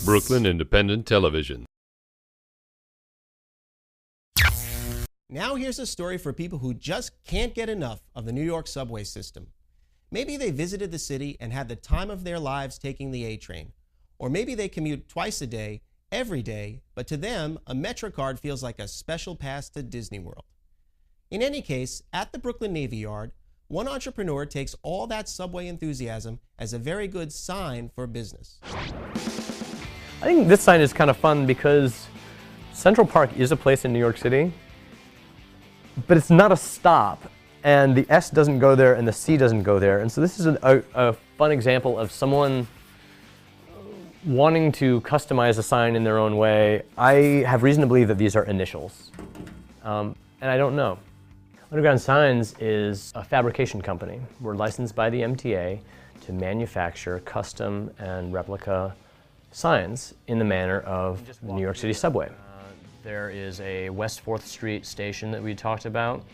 Brooklyn Independent Television. Now here's a story for people who just can't get enough of the New York subway system. Maybe they visited the city and had the time of their lives taking the A train. Or maybe they commute twice a day, every day, but to them, a MetroCard feels like a special pass to Disney World. In any case, at the Bklyn Navy Yard, one entrepreneur takes all that subway enthusiasm as a very good sign for business. I think this sign is kind of fun because Central Park is a place in New York City, but it's not a stop, and the S doesn't go there and the C doesn't go there. And so this is a fun example of someone wanting to customize a sign in their own way. I have reason to believe that these are initials, and I don't know. Underground Signs is a fabrication company. We're licensed by the MTA to manufacture custom and replica signs in the manner of the New York City subway. There is a West 4th Street station that we talked about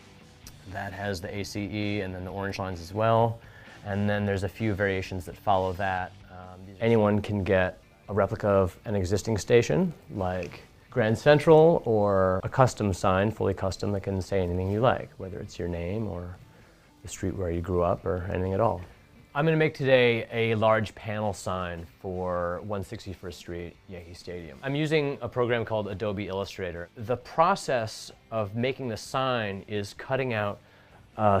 that has the ACE and then the orange lines as well. And then there's a few variations that follow that. Anyone can get a replica of an existing station, like Grand Central, or a custom sign, fully custom, that can say anything you like, whether it's your name or the street where you grew up or anything at all. I'm going to make today a large panel sign for 161st Street, Yankee Stadium. I'm using a program called Adobe Illustrator. The process of making the sign is cutting out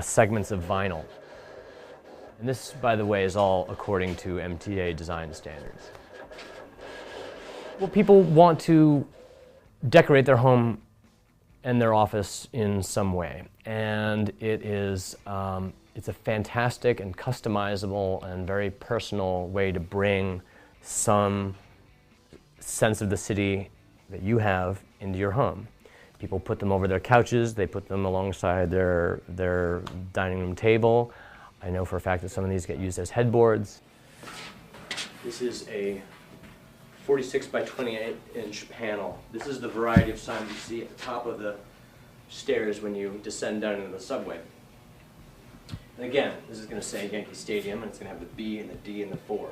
segments of vinyl. And this, by the way, is all according to MTA design standards. Well, people want to decorate their home and their office in some way, and it's a fantastic and customizable and very personal way to bring some sense of the city that you have into your home. People put them over their couches, they put them alongside their dining room table. I know for a fact that some of these get used as headboards. This is a 46 by 28 inch panel. This is the variety of signs you see at the top of the stairs when you descend down into the subway. And again, this is going to say Yankee Stadium, and it's going to have the B and the D and the 4.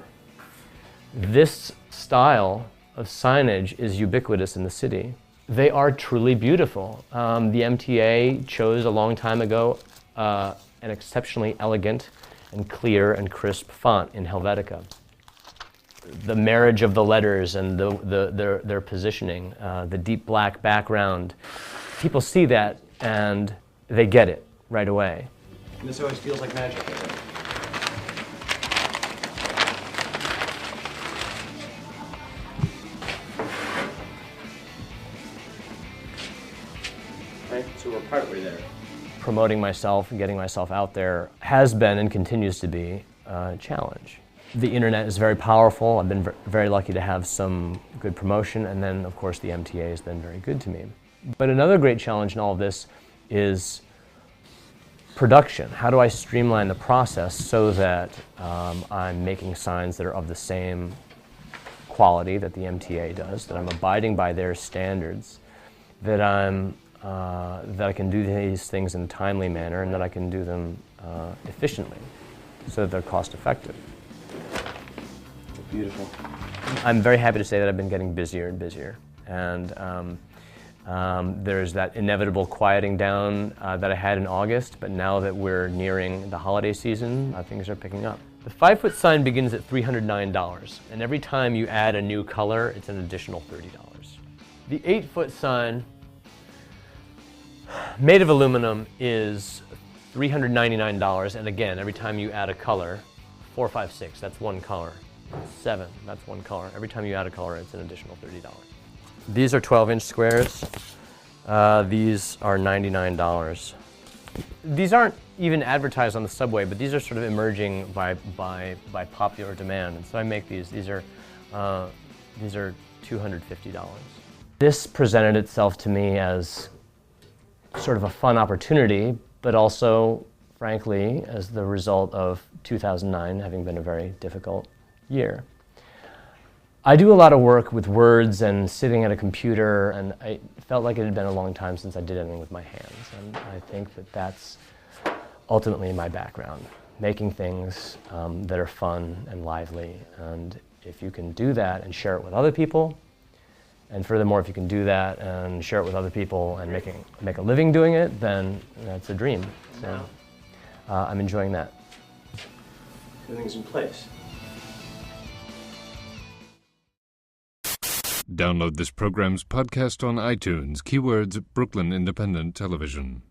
This style of signage is ubiquitous in the city. They are truly beautiful. The MTA chose a long time ago an exceptionally elegant and clear and crisp font in Helvetica. The marriage of the letters and their positioning, the deep black background, people see that and they get it right away. And this always feels like magic. Right, so we're partway there. Promoting myself and getting myself out there has been and continues to be a challenge. The internet is very powerful. I've been very lucky to have some good promotion, and then of course the MTA has been very good to me. But another great challenge in all of this is production. How do I streamline the process so that I'm making signs that are of the same quality that the MTA does, that I'm abiding by their standards, that I can do these things in a timely manner, and that I can do them efficiently so that they're cost effective. Beautiful. I'm very happy to say that I've been getting busier and busier, and there's that inevitable quieting down that I had in August, but now that we're nearing the holiday season, things are picking up. The 5-foot sign begins at $309, and every time you add a new color, it's an additional $30. The 8-foot sign, made of aluminum, is $399, and again, every time you add a color, 4, 5, 6, that's one color. 7, that's one color. Every time you add a color, it's an additional $30. These are 12-inch squares. These are $99. These aren't even advertised on the subway, but these are sort of emerging by popular demand. And so I make these. These are $250. This presented itself to me as sort of a fun opportunity, but also, frankly, as the result of 2009 having been a very difficult year. I do a lot of work with words and sitting at a computer, and I felt like it had been a long time since I did anything with my hands, and I think that that's ultimately my background, making things that are fun and lively and if you can do that and share it with other people, and furthermore, if you can do that and share it with other people and make a living doing it, then that's a dream. So I'm enjoying that. Everything's in place. Download this program's podcast on iTunes. Keywords Brooklyn Independent Television.